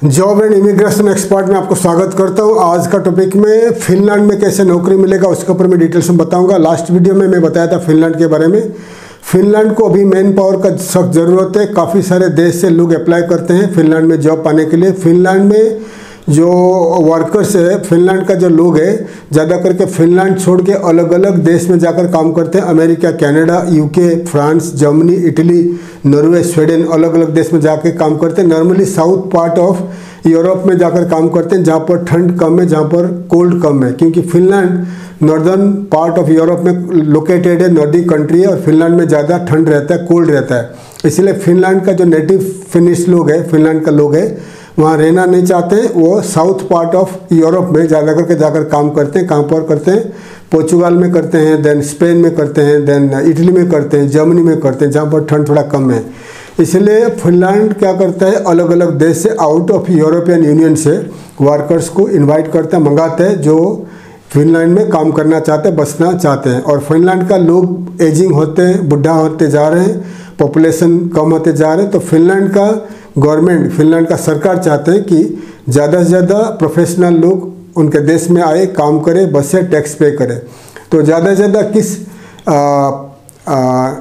Job and immigration expert में आपको स्वागत करता हूं। आज का टॉपिक में फिनलैंड में कैसे नौकरी मिलेगा उसके ऊपर मैं डिटेल्स में बताऊंगा। लास्ट वीडियो में मैं बताया था फिनलैंड के बारे में। फिनलैंड को अभी मैन पावर का सख्त ज़रूरत है। काफ़ी सारे देश से लोग अप्लाई करते हैं फिनलैंड में जॉब पाने के लिए। फिनलैंड में जो वर्कर्स है, फिनलैंड का जो लोग है, ज़्यादा करके फिनलैंड छोड़ के अलग अलग देश में जाकर काम करते हैं। America, Canada, UK, France, Germany, Italy, Norway, Sweden, अलग अलग देश में जाकर काम करते हैं। Normally south part of Europe में जाकर काम करते हैं, जहाँ पर ठंड कम है, जहाँ पर कोल्ड कम है, क्योंकि Finland northern part of Europe में लोकेटेड है, नॉर्डिक कंट्री है, और फिनलैंड में ज़्यादा ठंड रहता है, कोल्ड रहता है। इसलिए फिनलैंड का जो नेटिव फिनिश लोग है, फिनलैंड का लोग है, वहाँ रहना नहीं चाहते हैं। वो साउथ पार्ट ऑफ यूरोप में ज़्यादा करके जाकर काम करते हैं। कहाँ पर करते हैं? पोर्चुगल में करते हैं, देन स्पेन में करते हैं, देन इटली में करते हैं, जर्मनी में करते हैं, जहाँ पर ठंड थोड़ा कम है। इसलिए फिनलैंड क्या करता है, अलग अलग देश से, आउट ऑफ यूरोपियन यूनियन से वर्कर्स को इनवाइट करता है, मंगाते हैं, जो फिनलैंड में काम करना चाहते हैं, बसना चाहते हैं। और फिनलैंड का लोग एजिंग होते हैं, बुढ़ा होते जा रहे हैं, पॉपुलेशन कम होते जा रहे हैं। तो फिनलैंड का गवर्नमेंट, फिनलैंड का सरकार चाहते हैं कि ज़्यादा से ज़्यादा प्रोफेशनल लोग उनके देश में आए, काम करें, बसे, टैक्स पे करें। तो ज़्यादा से ज़्यादा किस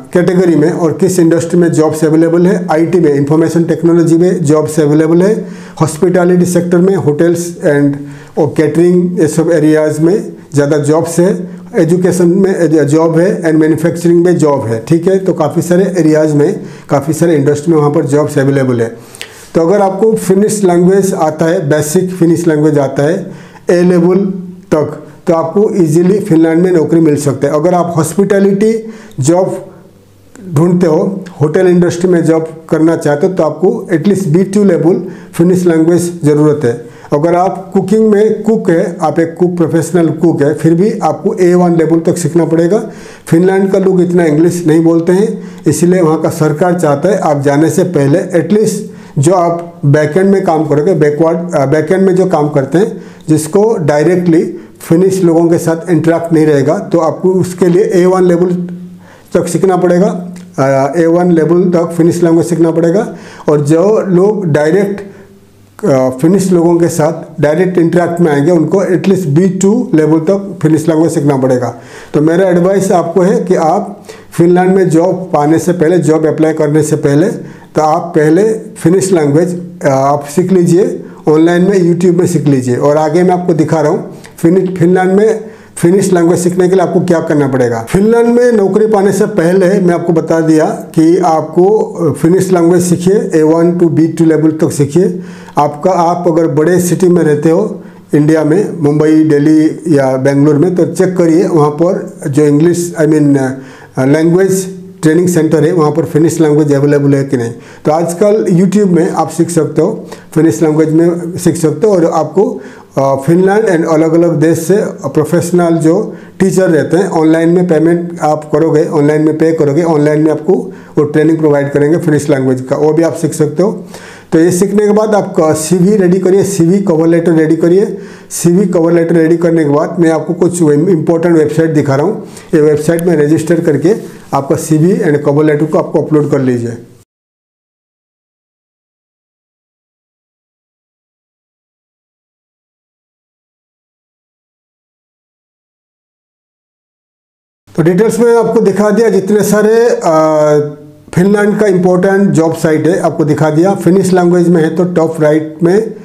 कैटेगरी में और किस इंडस्ट्री में जॉब्स अवेलेबल है? आईटी में, इंफॉर्मेशन टेक्नोलॉजी में जॉब्स अवेलेबल है। हॉस्पिटैलिटी सेक्टर में, होटल्स एंड और कैटरिंग, ये सब एरियाज़ में ज़्यादा जॉब्स है। एजुकेशन में जॉब है एंड मैन्युफैक्चरिंग में जॉब है। ठीक है, तो काफ़ी सारे एरियाज़ में, काफ़ी सारे इंडस्ट्री में वहाँ पर जॉब्स अवेलेबल है। तो अगर आपको फिनिश लैंग्वेज आता है, बेसिक फिनिश लैंग्वेज आता है ए लेवल तक, तो आपको इजीली फिनलैंड में नौकरी मिल सकता है। अगर आप हॉस्पिटैलिटी जॉब ढूंढते हो, होटल इंडस्ट्री में जॉब करना चाहते हो, तो आपको at least B2 level finish language ज़रूरत है। अगर आप कुकिंग में कुक है, आप एक कुक, प्रोफेशनल कुक है, फिर भी आपको A1 लेवल तक सीखना पड़ेगा। फिनलैंड का लोग इतना इंग्लिश नहीं बोलते हैं, इसलिए वहाँ का सरकार चाहता है आप जाने से पहले एटलीस्ट जो आप बैकएंड में काम करोगे, बैकएंड में जो काम करते हैं, जिसको डायरेक्टली फिनिश लोगों के साथ इंटरेक्ट नहीं रहेगा, तो आपको उसके लिए A1 लेवल तक सीखना पड़ेगा। A1 लेवल तक फिनिश लैंग्वेज सीखना पड़ेगा। और जो लोग डायरेक्ट फिनिश लोगों के साथ डायरेक्ट इंटरेक्ट में आएंगे, उनको एटलीस्ट B2 लेवल तक फिनिश लैंग्वेज सीखना पड़ेगा। तो मेरा एडवाइस आपको है कि आप फिनलैंड में जॉब पाने से पहले, जॉब अप्लाई करने से पहले, तो आप पहले फिनिश लैंग्वेज आप सीख लीजिए, ऑनलाइन में, यूट्यूब में सीख लीजिए। और आगे मैं आपको दिखा रहा हूँ फिनलैंड में फिनिश लैंग्वेज सीखने के लिए आपको क्या करना पड़ेगा। फिनलैंड में नौकरी पाने से पहले मैं आपको बता दिया कि आपको फिनिश लैंग्वेज सीखिए, A1 to B2 लेवल तक सीखिए। आप अगर बड़े सिटी में रहते हो इंडिया में, मुंबई, दिल्ली या बेंगलुरु में, तो चेक करिए वहाँ पर जो इंग्लिश लैंग्वेज ट्रेनिंग सेंटर है, वहाँ पर फिनिश लैंग्वेज अवेलेबल है कि नहीं। तो आजकल यूट्यूब में आप सीख सकते हो, फिनिश लैंग्वेज में सीख सकते हो। और आपको फिनलैंड एंड अलग अलग देश से प्रोफेशनल जो टीचर रहते हैं, ऑनलाइन में पेमेंट आप करोगे, ऑनलाइन में पे करोगे, ऑनलाइन में आपको वो ट्रेनिंग प्रोवाइड करेंगे फिनिश लैंग्वेज का, वो भी आप सीख सकते हो। तो ये सीखने के बाद आप CV रेडी करिए, CV कवर लेटर रेडी करिए। CV कवर लेटर रेडी करने के बाद मैं आपको कुछ इंपॉर्टेंट वेबसाइट दिखा रहा हूँ। ये वेबसाइट में रजिस्टर करके आपका CV एंड कवर लेटर को आपको अपलोड कर लीजिए। तो डिटेल्स में आपको दिखा दिया जितने सारे फिनलैंड का इम्पोर्टेंट जॉब साइट है, आपको दिखा दिया। फिनिश लैंग्वेज में है तो टॉप राइट में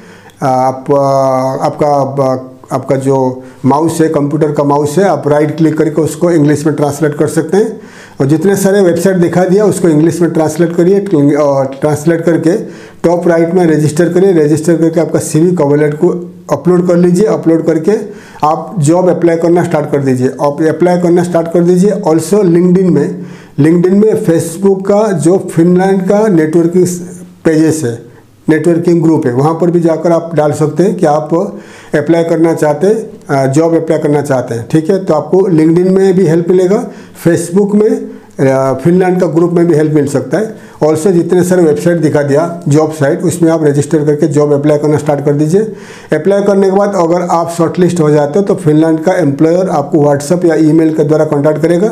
आपका जो माउस है, कंप्यूटर का माउस है, आप राइट क्लिक करके उसको इंग्लिश में ट्रांसलेट कर सकते हैं। और जितने सारे वेबसाइट दिखा दिया उसको इंग्लिश में ट्रांसलेट करिए, और ट्रांसलेट करके टॉप राइट में रजिस्टर करिए। रजिस्टर करके आपका CV कवर लेटर को अपलोड कर लीजिए। अपलोड करके आप जॉब अप्लाई करना स्टार्ट कर दीजिए। आप अप्लाई करना स्टार्ट कर दीजिए। ऑल्सो लिंक्डइन में फेसबुक का जो फिनलैंड का नेटवर्किंग पेजेस है, नेटवर्किंग ग्रुप है, वहाँ पर भी जाकर आप डाल सकते हैं कि आप अप्लाई करना चाहते हैं, जॉब अप्लाई करना चाहते हैं। ठीक है, तो आपको लिंक्डइन में भी हेल्प मिलेगा, फेसबुक में, फिनलैंड का ग्रुप में भी हेल्प मिल सकता है। ऑल्सो जितने सारे वेबसाइट दिखा दिया जॉब साइट, उसमें आप रजिस्टर करके जॉब अप्लाई करना स्टार्ट कर दीजिए। अप्लाई करने के बाद अगर आप शॉर्टलिस्ट हो जाते हो तो फिनलैंड का एम्प्लॉयर आपको व्हाट्सअप या ईमेल के द्वारा कॉन्टैक्ट करेगा।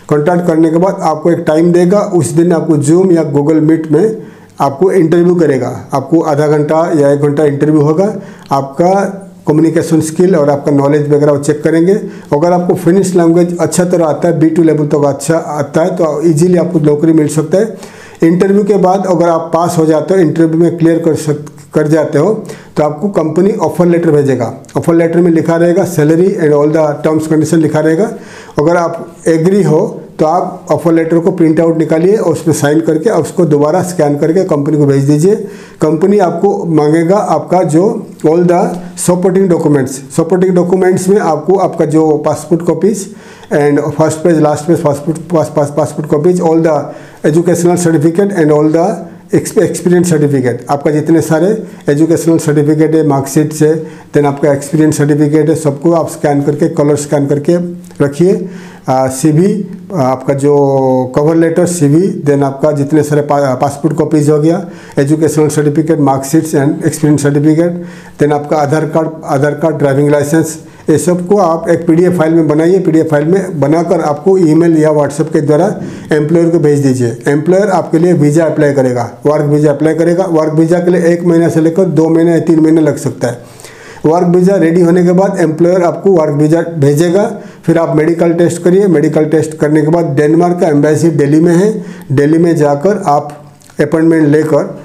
कॉन्टैक्ट करने के बाद आपको एक टाइम देगा, उस दिन आपको जूम या गूगल मीट में आपको इंटरव्यू करेगा। आपको आधा घंटा या 1 घंटा इंटरव्यू होगा। आपका कम्युनिकेशन स्किल और आपका नॉलेज वगैरह वो चेक करेंगे। अगर आपको फिनिश लैंग्वेज अच्छा तरह आता है, B2 लेवल तक अच्छा आता है, तो ईजिली आपको नौकरी मिल सकता है। इंटरव्यू के बाद अगर आप पास हो जाते हो, इंटरव्यू में क्लियर कर जाते हो, तो आपको कंपनी ऑफर लेटर भेजेगा। ऑफर लेटर में लिखा रहेगा salary and all the terms condition लिखा रहेगा। अगर आप एग्री हो तो आप ऑफर लेटर को प्रिंट आउट निकालिए और उसमें साइन करके और उसको दोबारा स्कैन करके कंपनी को भेज दीजिए। कंपनी आपको मांगेगा आपका जो ऑल द सपोर्टिंग डॉक्यूमेंट्स में आपको आपका जो passport copies and first page last page passport copies, all the educational certificate and all the experience certificate. आपका जितने सारे एजुकेशनल सर्टिफिकेट है, मार्कशीट से, देन आपका एक्सपीरियंस सर्टिफिकेट है, सबको आप स्कैन करके कलर स्कैन करके रखिए। CV, आपका जो कवर लेटर, CV, देन आपका जितने सारे पासपोर्ट कॉपीज हो गया, educational certificate, marksheets and experience certificate, then आपका आधार कार्ड, ड्राइविंग लाइसेंस, ये सब को आप एक PDF फाइल में बनाइए। PDF फाइल में बनाकर आपको ईमेल या व्हाट्सएप के द्वारा एम्प्लॉयर को भेज दीजिए। एम्प्लॉयर आपके लिए वीज़ा अप्लाई करेगा, वर्क वीज़ा अप्लाई करेगा। वर्क वीज़ा के लिए 1 महीना से लेकर 2 महीने या 3 महीने लग सकता है। वर्क वीज़ा रेडी होने के बाद एम्प्लॉयर आपको वर्क वीज़ा भेजेगा। फिर आप मेडिकल टेस्ट करिए। मेडिकल टेस्ट करने के बाद डेनमार्क का एम्बेसी दिल्ली में है, दिल्ली में जाकर आप अपॉइंटमेंट लेकर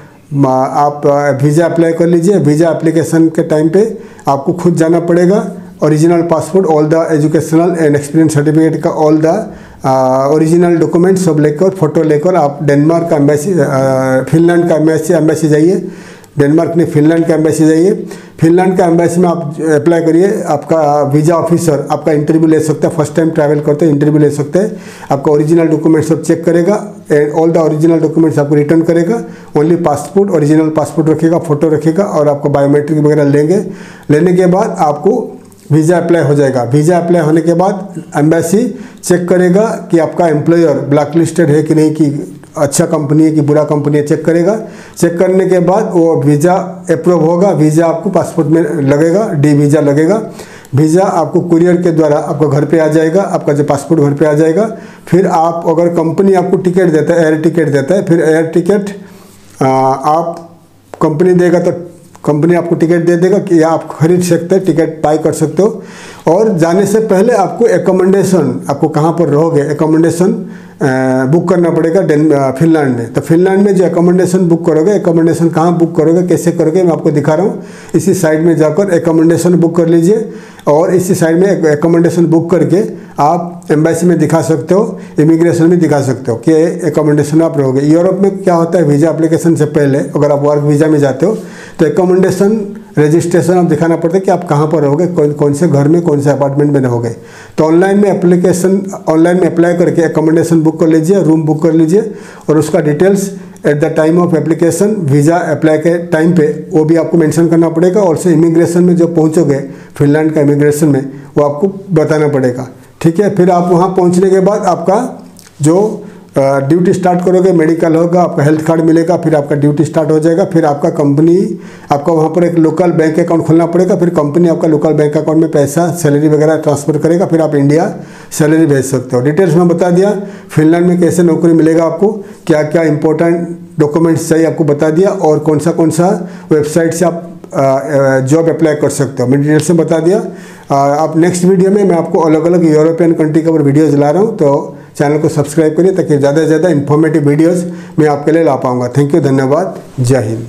आप वीज़ा अप्लाई कर लीजिए। वीज़ा एप्लीकेशन के टाइम पे आपको खुद जाना पड़ेगा। Original passport, all the educational and experience certificate का ऑल द ओरिजिनल डॉक्यूमेंट सब लेकर, फोटो लेकर आप डेनमार्क का एम्बेसी, फिनलैंड का एम्बेसी जाइए। डेनमार्क ने फिनलैंड का एम्बेसी जाइए। फिनलैंड का एम्बेसी में आप अप्लाई करिए। आपका वीज़ा ऑफिसर आपका इंटरव्यू ले सकता है। फर्स्ट टाइम ट्रैवल करते हैं, इंटरव्यू ले सकते हैं। आपका ओरिजिनल डॉक्यूमेंट सब चेक करेगा and all the original documents आपको रिटर्न करेगा। ओनली पासपोर्ट, ओरिजिनल पासपोर्ट रखेगा, फोटो रखेगा और आपका बायोमेट्रिक वगैरह लेने के बाद आपको वीज़ा अप्लाई हो जाएगा। वीज़ा अप्लाई होने के बाद एम्बेसी चेक करेगा कि आपका एम्प्लॉयर ब्लैक लिस्टेड है कि नहीं, कि अच्छा कंपनी है कि बुरा कंपनी है, चेक करेगा। चेक करने के बाद वो वीज़ा अप्रूव होगा। वीज़ा आपको पासपोर्ट में लगेगा, D वीज़ा लगेगा। वीज़ा आपको कुरियर के द्वारा आपको घर पे आ जाएगा। आपका जो पासपोर्ट घर पे आ जाएगा। फिर आप अगर कंपनी आपको टिकट देता है, एयर टिकट देता है, फिर एयर टिकट आप कंपनी देगा तो कंपनी आपको टिकट दे देगा कि आप खरीद सकते हैं, टिकट बाय कर सकते हो। और जाने से पहले आपको एकोमोडेशन, आपको कहाँ पर रहोगे, एकोमोडेशन बुक करना पड़ेगा फिनलैंड में। तो फिनलैंड में जो एकोमोडेशन बुक करोगे, एकोमोडेशन कहाँ बुक करोगे, कैसे करोगे, मैं आपको दिखा रहा हूँ। इसी साइट में जाकर एकोमोडेशन बुक कर लीजिए और इसी साइट में एकोमोडेशन बुक करके आप एम्बेसी में दिखा सकते हो, इमिग्रेशन में दिखा सकते हो कि एकोमोडेशन आप रहोगे। यूरोप में क्या होता है, वीज़ा एप्लीकेशन से पहले अगर आप वर्क वीज़ा में जाते हो तो एकोमोडेशन रजिस्ट्रेशन आप दिखाना पड़ता है कि आप कहाँ पर रहोगे, कौन से घर में, कौन से अपार्टमेंट में रहोगे। तो ऑनलाइन में अप्लाई करके एकोमोडेशन बुक कर लीजिए, रूम बुक कर लीजिए और उसका details at the time of application, visa apply के टाइम पे वो भी आपको मेंशन करना पड़ेगा। और से इमिग्रेशन में जब पहुँचोगे, फिनलैंड का इमिग्रेशन में, वो आपको बताना पड़ेगा। ठीक है। फिर आप वहाँ पहुँचने के बाद आपका जो ड्यूटी स्टार्ट करोगे, मेडिकल होगा, आपका हेल्थ कार्ड मिलेगा, फिर आपका ड्यूटी स्टार्ट हो जाएगा। फिर आपका कंपनी आपका वहाँ पर एक लोकल बैंक अकाउंट खोलना पड़ेगा। फिर कंपनी आपका लोकल बैंक अकाउंट में पैसा, सैलरी वगैरह ट्रांसफ़र करेगा। फिर आप इंडिया सैलरी भेज सकते हो। डिटेल्स में बता दिया। फिनलैंड में कैसे नौकरी मिलेगा, आपको क्या क्या इंपॉर्टेंट डॉक्यूमेंट्स चाहिए आपको बता दिया, और कौन सा वेबसाइट से आप जॉब अप्लाई कर सकते हो, मैं डिटेल से बता दिया। आप नेक्स्ट वीडियो में मैं आपको अलग अलग यूरोपियन कंट्री के ऊपर वीडियोज़ ला रहा हूँ, तो चैनल को सब्सक्राइब करिए ताकि ज़्यादा से ज़्यादा इन्फॉर्मेटिव वीडियोज़ मैं आपके लिए ला पाऊँगा। थैंक यू, धन्यवाद, जय हिंद।